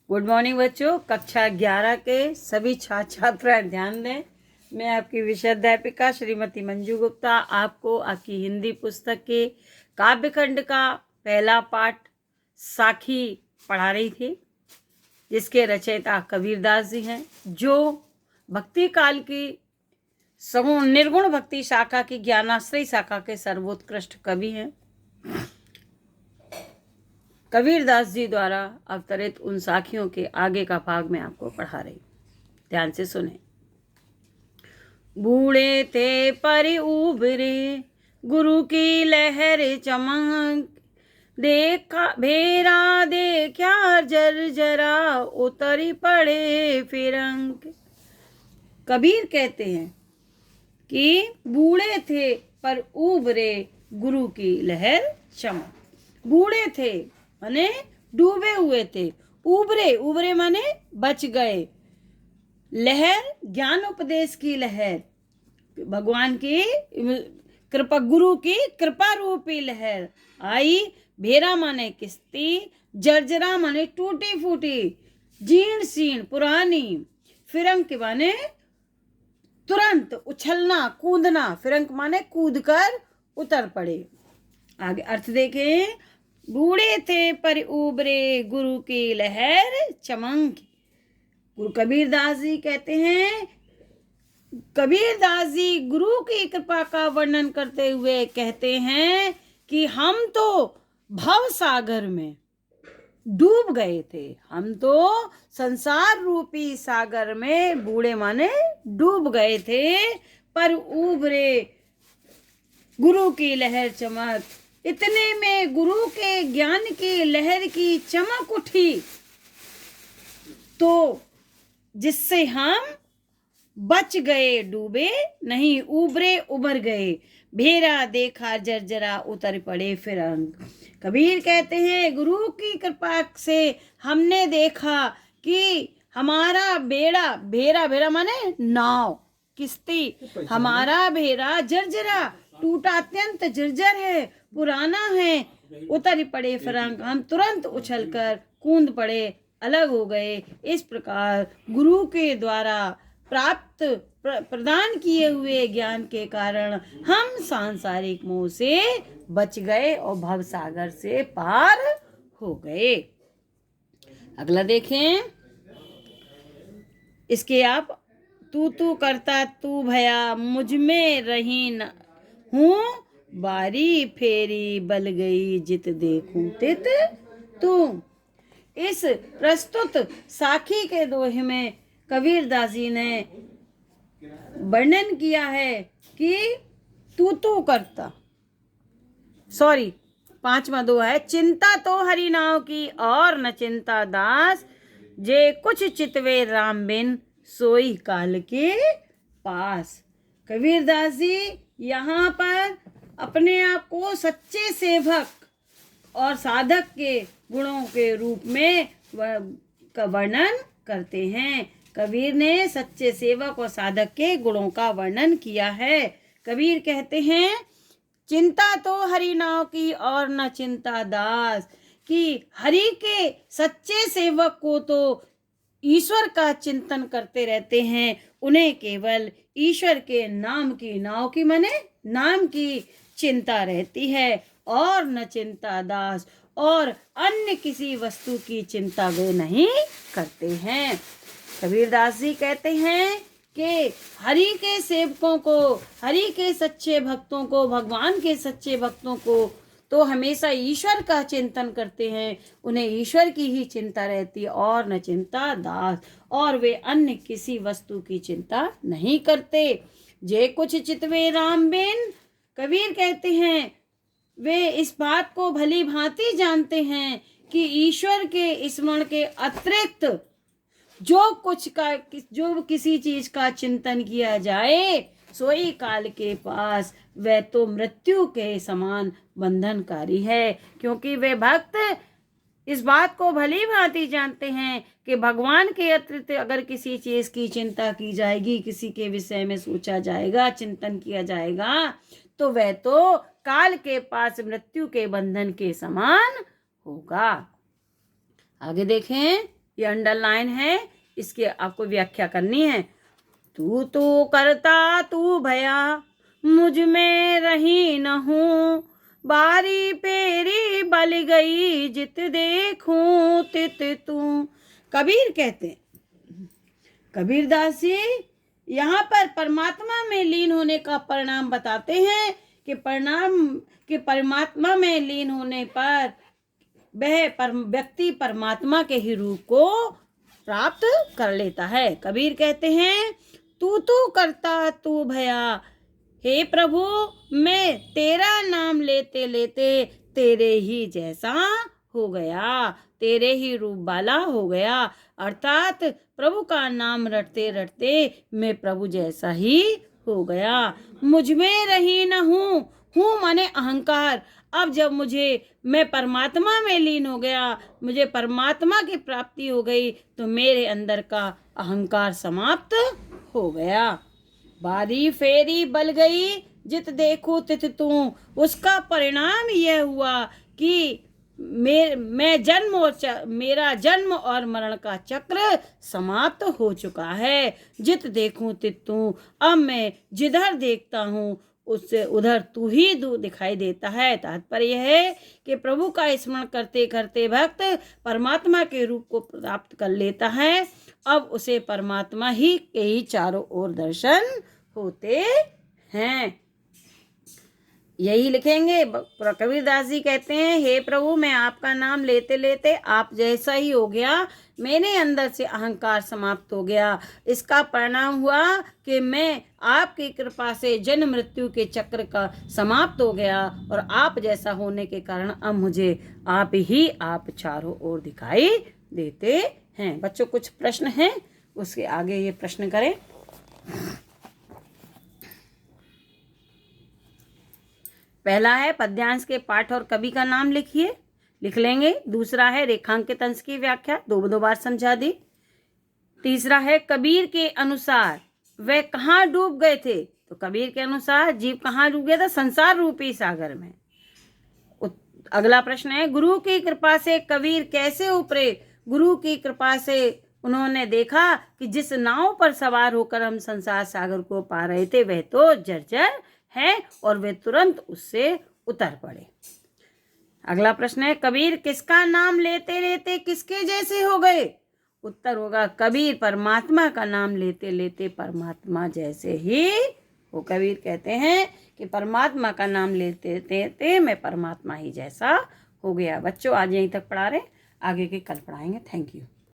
Good morning बच्चों। कक्षा 11 के सभी छात्र छात्राएं ध्यान दें। मैं आपकी विषय अध्यापिका श्रीमती मंजू गुप्ता आपको आपकी हिंदी पुस्तक के काव्यखंड का पहला पाठ साखी पढ़ा रही थी, जिसके रचयिता कबीरदास जी हैं, जो भक्ति काल की सगुण निर्गुण भक्ति शाखा की ज्ञानाश्रयी शाखा के सर्वोत्कृष्ट कवि हैं। कबीरदास जी द्वारा अवतरित उन साखियों के आगे का भाग मैं आपको पढ़ा रही। ध्यान से सुने। बूढ़े थे पर उभरे गुरु की लहर चमक, देखा भेरा देखा जर्जरा उतरी पड़े फिरंग। कबीर कहते हैं कि बूढ़े थे पर उभरे गुरु की लहर चमक। बूढ़े थे माने डूबे हुए थे, उभरे उभरे माने बच गए। लहर ज्ञान उपदेश की लहर, भगवान की कृपा, गुरु की कृपा रूपी लहर आई। भेरा माने किस्ती, जर्जरा माने टूटी फूटी जीर्ण शीर्ण पुरानी, फिरंग के माने तुरंत उछलना कूदना, फिरंग माने कूद कर उतर पड़े। आगे अर्थ देखें। बूढ़े थे पर उभरे गुरु की लहर चमक। गुरु कबीरदास जी कहते हैं, कबीरदास जी गुरु की कृपा का वर्णन करते हुए कहते हैं कि हम तो भव सागर में डूब गए थे। हम तो संसार रूपी सागर में बूढ़े माने डूब गए थे, पर उभरे गुरु की लहर चमक। इतने में गुरु के ज्ञान की लहर की चमक उठी, तो जिससे हम बच गए, डूबे नहीं, उभरे उभर गए। भेरा देखा जर्जरा उतर पड़े फिरंग। कबीर कहते हैं गुरु की कृपा से हमने देखा कि हमारा बेड़ा, भेरा भेरा माने नाव, किस्ती, हमारा भेरा जर्जरा टूटा, अत्यंत जर्जर है, पुराना है, उतर पड़े फिरंग। हम तुरंत उछलकर कूद पड़े, अलग हो गए। इस प्रकार गुरु के द्वारा प्राप्त प्रदान किए हुए ज्ञान के कारण हम सांसारिक मोह से बच गए और भव सागर से पार हो गए। अगला देखें। इसके आप तू करता तू भया मुझ में रही न हूँ, बारी फेरी बल गई जित देखूं तित तू। इस प्रस्तुत साखी के दोहे में कबीरदास जी ने वर्णन किया है कि तू करता, सॉरी, 5वां दोहा है। चिंता तो हरि नाव की और न चिंता दास, जे कुछ चितवे राम बिन सोई काल के पास। कबीरदास जी यहाँ पर अपने आप को सच्चे सेवक और साधक के गुणों के रूप में का वर्णन करते हैं। कबीर ने सच्चे सेवक और साधक के गुणों का वर्णन किया है। कबीर कहते हैं, चिंता तो हरि नाव की और न चिंता दास, कि हरि के सच्चे सेवक को तो ईश्वर का चिंतन करते रहते हैं, उन्हें केवल ईश्वर के नाम की, नाव की माने नाम की चिंता रहती है, और न चिंता दास, और अन्य किसी वस्तु की चिंता वे नहीं करते हैं। कबीरदास जी कहते हैं कि हरि के सेवकों को, हरि के सच्चे भक्तों को, भगवान के सच्चे भक्तों को तो हमेशा ईश्वर का चिंतन करते हैं, उन्हें ईश्वर की ही चिंता रहती है, और न चिंता दास, और वे अन्य किसी वस्तु की चिंता नहीं करते। जे कुछ चितवे राम बिन, कबीर कहते हैं वे इस बात को भली भांति जानते हैं कि ईश्वर के स्मरण के अतिरिक्त जो किसी चीज का चिंतन किया जाए, सोई काल के पास वह तो मृत्यु के समान बंधनकारी है। क्योंकि वे भक्त इस बात को भली भांति जानते हैं कि भगवान के अतिरिक्त अगर किसी चीज की चिंता की जाएगी, किसी के विषय में सोचा जाएगा, चिंतन किया जाएगा, तो वह तो काल के पास मृत्यु के बंधन के समान होगा। आगे देखें। ये अंडरलाइन है, इसकी आपको व्याख्या करनी है। तू करता तू भया, मुझ में रही न हूँ, बारी पेरी बल गई, जित देखूं तित तू। कबीर कहते हैं, कबीरदास जी यहाँ पर परमात्मा में लीन होने का परिणाम बताते हैं कि परमात्मा में लीन होने पर वह व्यक्ति परमात्मा के ही रूप को प्राप्त कर लेता है। कबीर कहते हैं, तू करता तू भया, हे प्रभु मैं तेरा नाम लेते लेते तेरे ही जैसा हो गया, तेरे ही रूप वाला हो गया। अर्थात प्रभु का नाम रटते रटते मैं प्रभु जैसा ही हो गया। मुझ में रही न हूँ माने अहंकार। अब जब मैं परमात्मा में लीन हो गया, मुझे परमात्मा की प्राप्ति हो गई, तो मेरे अंदर का अहंकार समाप्त हो गया। बारी फेरी बल गई, जित देखूं तित तू। उसका परिणाम यह हुआ कि मेरा जन्म और मरण का चक्र समाप्त हो चुका है। जित देखूं तित तू, अब मैं जिधर देखता हूँ उससे उधर तू ही दिखाई देता है। तात्पर्य है कि प्रभु का स्मरण करते करते भक्त परमात्मा के रूप को प्राप्त कर लेता है। अब उसे परमात्मा ही के ही चारों ओर दर्शन होते हैं। यही लिखेंगे। कबीरदास जी कहते हैं, हे प्रभु मैं आपका नाम लेते लेते आप जैसा ही हो गया, मेरे अंदर से अहंकार समाप्त हो गया। इसका परिणाम हुआ कि मैं आपकी कृपा से जन्म मृत्यु के चक्र का समाप्त हो गया, और आप जैसा होने के कारण अब मुझे आप चारों ओर दिखाई देते हैं। बच्चों कुछ प्रश्न हैं, उसके आगे ये प्रश्न करें। पहला है पद्यांश के पाठ और कवि का नाम लिखिए, लिख लेंगे। दूसरा है रेखांकित अंश की व्याख्या, दो बार समझा दी। तीसरा है कबीर के अनुसार वह कहाँ डूब गए थे, तो कबीर के अनुसार जीव कहाँ डूब गया था, संसार रूपी सागर में। अगला प्रश्न है गुरु की कृपा से कबीर कैसे उतरे। गुरु की कृपा से उन्होंने देखा कि जिस नाव पर सवार होकर हम संसार सागर को पा रहे थे वह तो जर्जर है, और वे तुरंत उससे उतर पड़े। अगला प्रश्न है कबीर किसका नाम लेते लेते किसके जैसे हो गए। उत्तर होगा कबीर परमात्मा का नाम लेते लेते परमात्मा जैसे ही वो। कबीर कहते हैं कि परमात्मा का नाम लेते लेते मैं परमात्मा ही जैसा हो गया। बच्चों आज यहीं तक पढ़ा रहे, आगे के कल पढ़ाएंगे। Thank you.